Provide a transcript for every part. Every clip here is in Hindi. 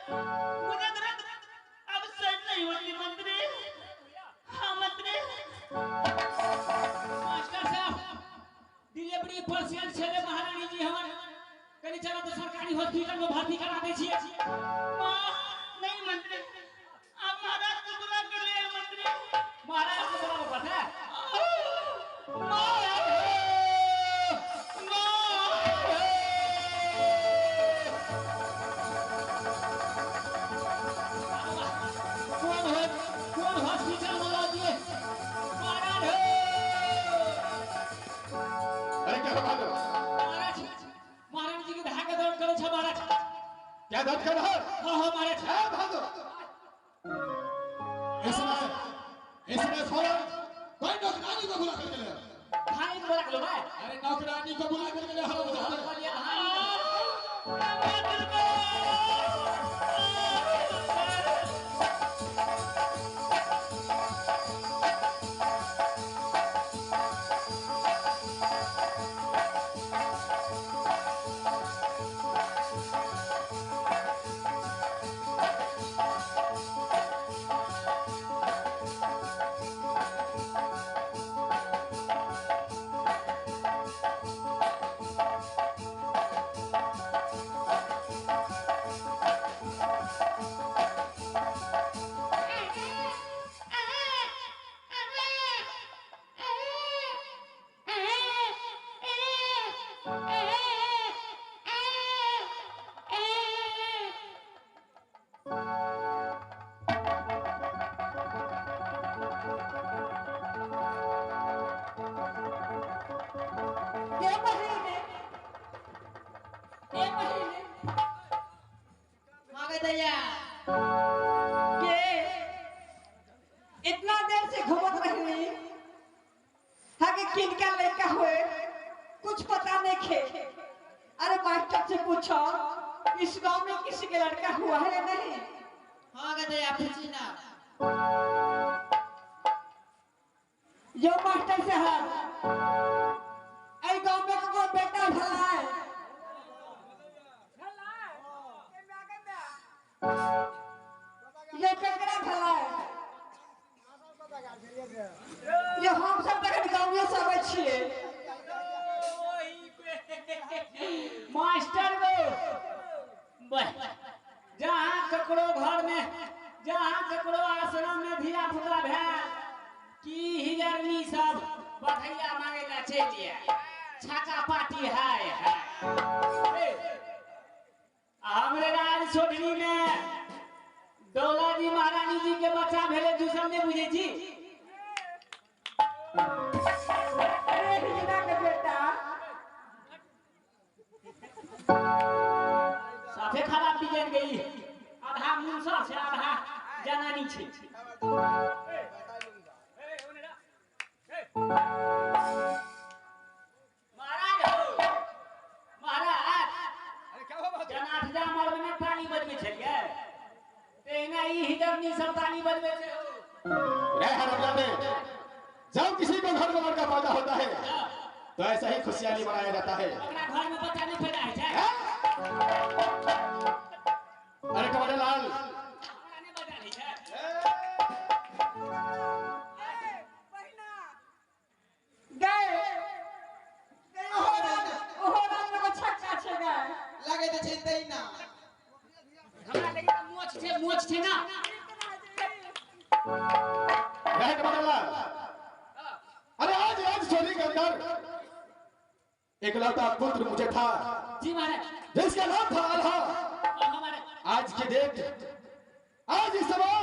मुझे दर्द अब सहन नहीं होती मंत्री। हाँ मंत्री। मास्टर साहब डिलीवरी पर्सन छे महारानी जी हमर कनी चलो तो सरकारी हॉस्पिटल में भर्ती करा दे छिए। नहीं मंत्री आप महाराज को बुला कर ले मंत्री। महाराज को बुलाओ पता है कौन हॉस्पिटल में ला दिए महाराज। अरे क्या बात है महाराज महारानी जी के धागे दर्द करे छ महाराज। क्या दर्द कर रहा है? हां महाराज। भागो इसमें फौरन कोई नौकरानी को बुला करके ले। भाई बोला लो भाई। अरे नौकरानी को बुला करके ले। इतना देर से घूमत रही हागे किनका लड़का हुए कुछ पता नहीं खे। अरे मास्टर से पूछो इस गांव में किसी के लड़का हुआ है या नहीं। हां गदया फसीना जो मास्टर साहब ऐ गांव में को बेटा भला है ये केकरा भला है ये हम सब तक गांव में सब छिए। मास्टर गो जहां ककरो घर में जहां ककरो आश्रम में धिया पुता भै की हिजरनी सब बधैया मांगे ला चल दिया छाका पाटी है। हमरे राज छोटनी में दौला जी महारानी जी के बच्चा भेले दूसर में बुझे छी। अरे हिजना के बेटा साफे खराब बिगड़ गई आधा मुंसा से आधा जनानी छे। महाराज महाराज अरे क्या हुआ? जनाठ जा मर्द में ताली बजबे छलिए तेना ई हिजरनी सब ताली बजबे छे। रे हरमला में जब किसी को घर में लड़का पैदा होता है तो ऐसा ही खुशहाली मनाया जाता है। अपना घर में बच्चा नहीं पैदा है छे। अरे कमरे लाल हमरा नहीं बजा रही छे। गए ओहो राम को छक्का छे गए लगे तो चिंता ही ना हमरा लगे मोछ छे ना। रह कमरे लाल अरे आज चोरी के अंदर एक लौटा पुत्र मुझे था जी महाराज। जिसका नाम था आल्हा। हमारे आज की डेट आज इस समय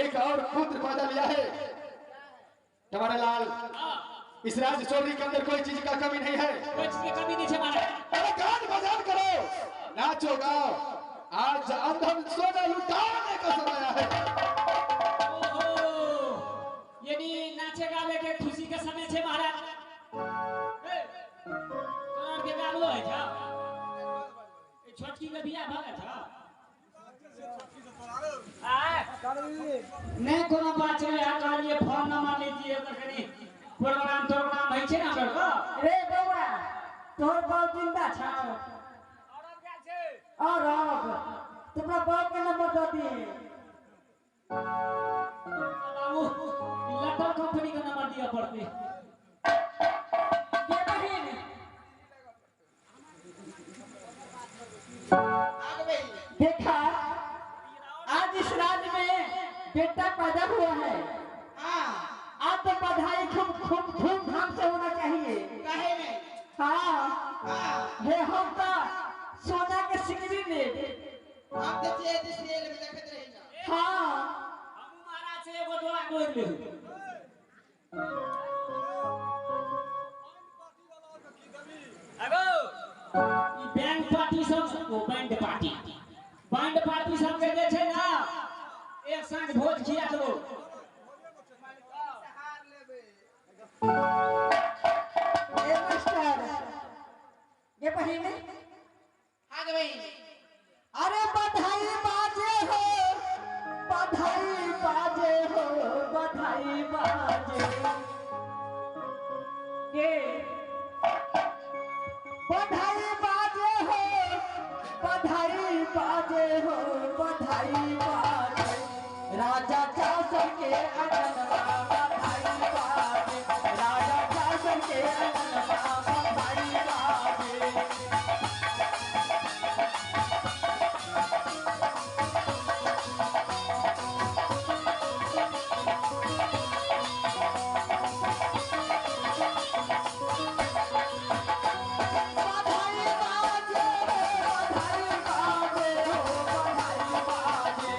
एक और पुत्र पैदा लिया है। तुम्हारे लाल इस राज्य चोरी के अंदर कोई चीज का कमी नहीं है। कोई चीज की कमी नहीं है महाराज। अरे गान बजान करो नाचो गाओ आज अंधन सोना लुटाने का समय है। ओहो यानी नाचे गावे के खुशी के समय छे महाराज। तोर के गालो है छा ए छोटकी के बियाह भगा छा आ नहीं कोनो बात है कहलिए फोन नंबर लीजिए ओकर कनी प्रोग्राम है छे ना करको। रे बौआ तोर बाल जिंदा छा औरत गेल छे और तुम्हारा बाप का नंबर दे दिए। बाबू लटर कंपनी का नंबर दिया पड़ते। ये बहन आगे भाई देखा, आज इस राज्य में बेटा पैदा हुआ है। हाँ आज तो बधाई खूब खूब धूमधाम से होना चाहिए। काहे में हाँ हाँ हे हम तो सोना के सिकड़ी ले। हम तो चेत सीरियल में देखत रही ना। हाँ हम महाराज से एगो दुआ गोर ले। ई बैंड पार्टी सब वो बैंड पार्टी सब के जे छै ना एक संग भोज खिया दो। ए मास्टर, ये बहन आगे भाई अरे बधाई बाजे हो, बधाई बाजे हो, बधाई बाजे। ये बधाई बाजे हो, बधाई बाजे हो, बधाई बाजे। राजा चासन के अगनवा बधाई बाजे, राजा चासन के अगनवा बधाई बाजे। बधाई बाजे, बधाई बाजे हो, बधाई बाजे।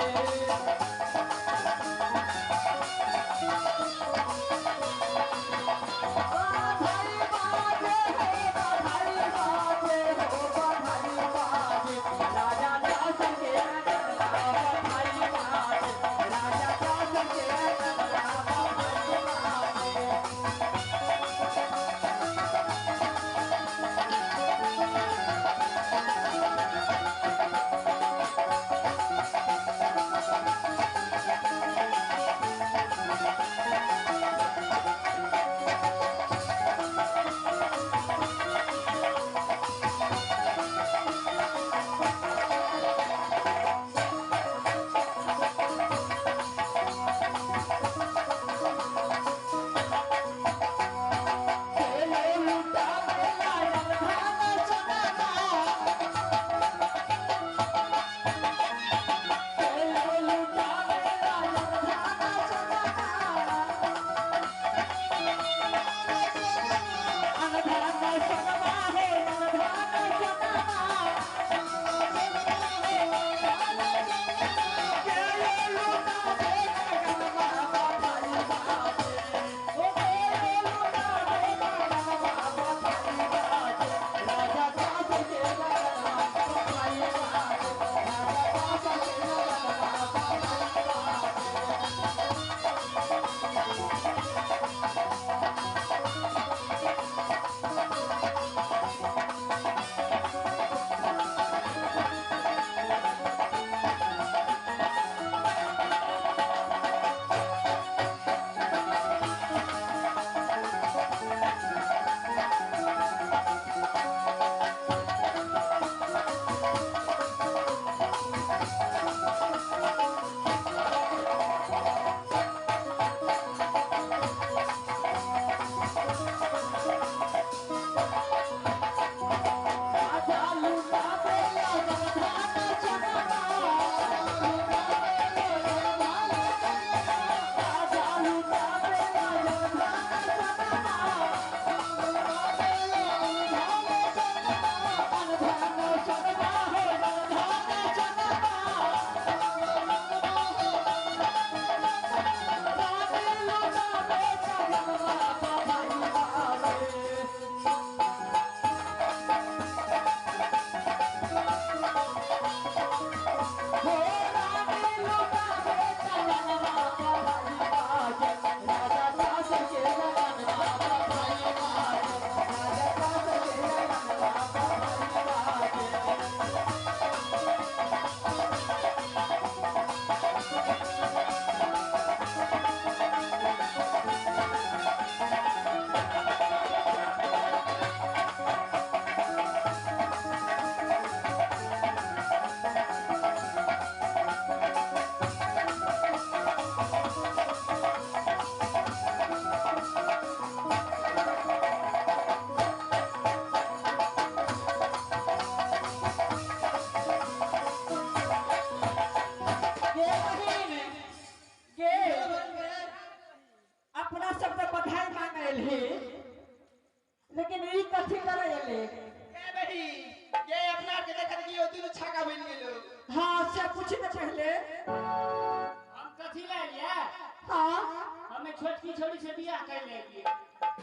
छोटकी छोड़ी से बियाह कर लेगी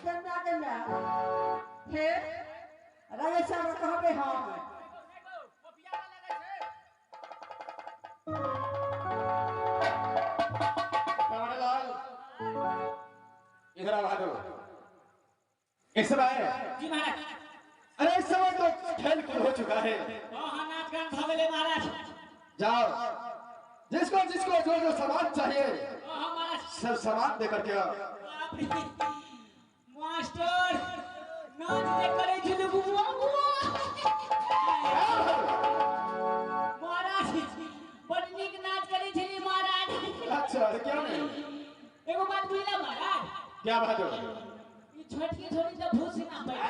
कन्या हे राजा साहब कहबे हम इधर आ भागो। इस समय जी महाराज। अरे इस समय तो खेल कूद हो चुका है। हाँ नाच गान भगले महाराज। जाओ जिसको जिसको जो जो सामान चाहिए हाँ महाराज। सब सामान देकर के आओ। मास्टर नाच दे करे झुल बुआ महाराज बड़ नीक नाच करे झिली महाराज। अच्छा अरे क्या नहीं एगो बात बुझला महाराज। क्या बात हो ये छोटकी छोड़ी तो भूसी ना बैठ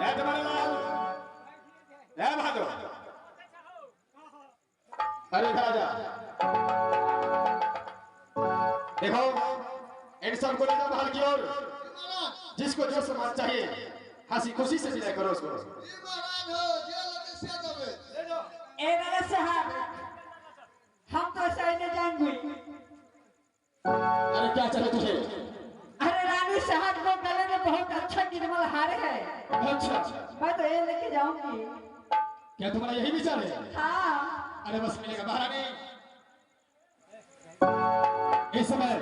है तुम्हारे लाल है भागो। अरे इधर आजा देखो इन सबको ले जाओ महल की ओर। जिसको जो सामान चाहिए हंसी खुशी से विदाई करो उसको। ए राजा साहब हम तो ऐसा नहीं जाएंगे। अरे क्या चाहिए तुझे? अरे रानी साहब को गले में बहुत अच्छा निर्मल हार है। अच्छा मैं तो ये लेके जाऊंगी। क्या तुम्हारा यही विचार है? हाँ अरे बस मिलेगा महारानी। इस समय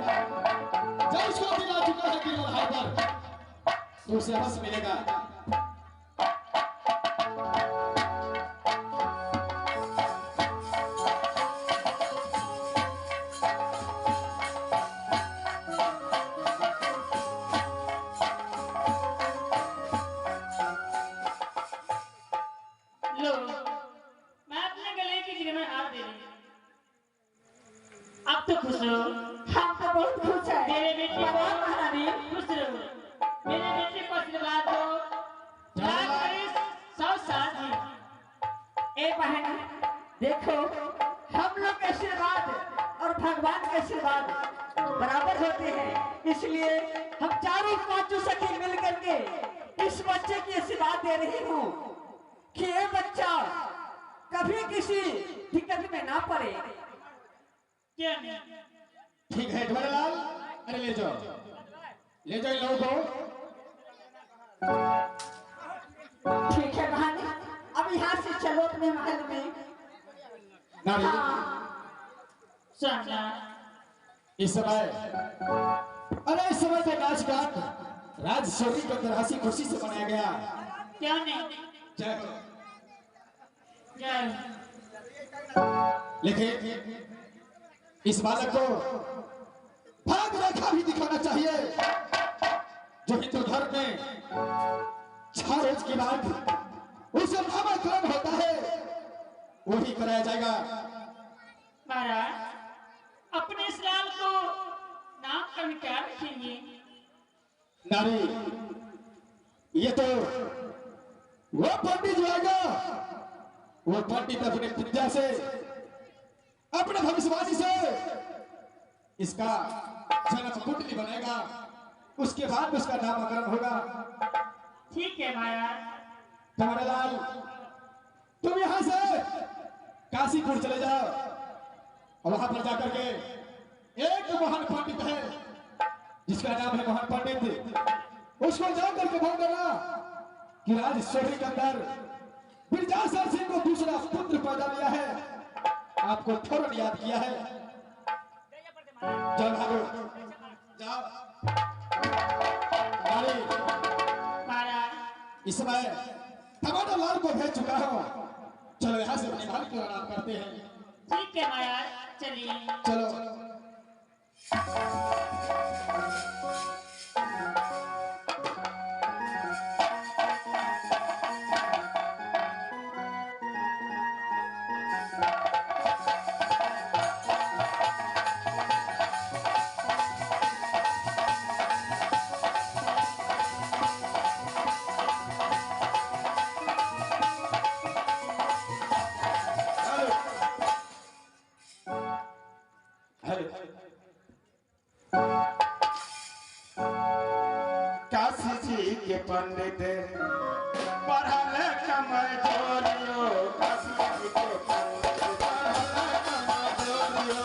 जब उसको दिला चुका है गिरवल हार पर तो उसे बस मिलेगा। लो मैं अपने गले की गिर में हाथ दे रही हूँ। अब तो खुश रहो। हम तो बहुत खुश है। मेरे बेटे को प्रणाम महारानी। खुश रहो। मेरे बेटे को आशीर्वाद दो। राज करे 100 साल जी। ए बहन देखो हम लोग के आशीर्वाद और भगवान के आशीर्वाद बराबर होते हैं। इसलिए हम चारों पांचों सखी मिल करके इस बच्चे की आशीर्वाद दे रही हूँ कि ये बच्चा कभी किसी दिक्कत में ना पड़े। क्या नहीं ठीक है तुम्हारे लाल। अरे ले जाओ इन लोगों को। ठीक है बहन अब यहाँ से चलो अपने महल में। नारी सुनना इस समय अरे इस समय का नाच गान राजशोरी के अंदर हंसी खुशी से मनाया गया। क्या नहीं जय हो। जय लेकिन इस बालक को भाग रेखा भी दिखाना चाहिए जो हिंदू धर्म में 6 रोज के बाद उसे नामकरण होता है वही कराया जाएगा। महाराज अपने इस लाल को नामकरण क्या रखेंगे? नारी ये तो वो पंडित जो आएगा वो पंडित अपने विद्या से अपने भविष्यवाणी से इसका जन्म कुंडली बनाएगा। उसके बाद उसका नामकरण होगा। ठीक है महाराज। तुम्हारे लाल तुम यहां से काशीपुर चले जाओ और वहां पर जाकर के एक महान पंडित है जिसका नाम है महान पंडित। उसको जाकर के बोल देना कि राजशोरी के अंदर बिरजासर सिंह को दूसरा पुत्र पैदा लिया है। आपको फौरन याद किया है। जाओ भागो जाओ। महाराज इस समय टमाटर लाल को भेज चुका हूं। चलो यहाँ से अपने महल को आराम करते हैं। ठीक है महाराज चलिए। चलो काशी जी के पंडित पढ़ल कमजोरियो काशी जी के पंडित पढ़ल कमजोरियो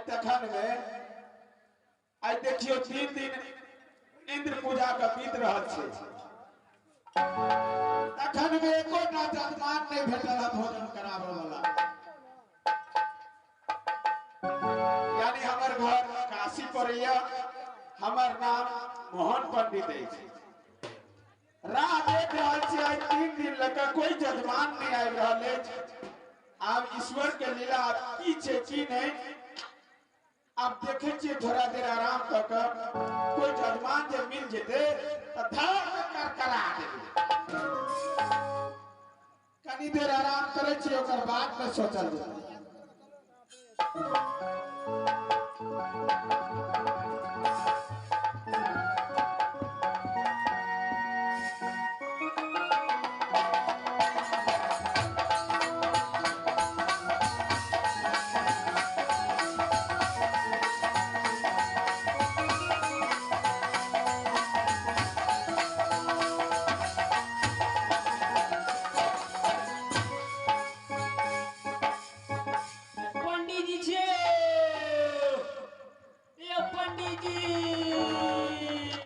तखन में आई देखियो 3 दिन इंद्र पूजा का बीत रहल छे तखन में एको ना जजमान नहीं भेटल भोजन करावे वाला यानी हमर घर काशी पड़ैया हमर नाम मोहन पंडित है राह देख रहल छी आई 3 दिन लगा कोई जजमान नहीं आबि रहल है अब ईश्वर के लीला की छे की नहीं अब देखे छी थोड़ा देर आराम क के कोई जजमान जे मिल जेते त धड़ कर करा देबे कनी देर आराम करे छी ओकर बाद में सोचल जेतै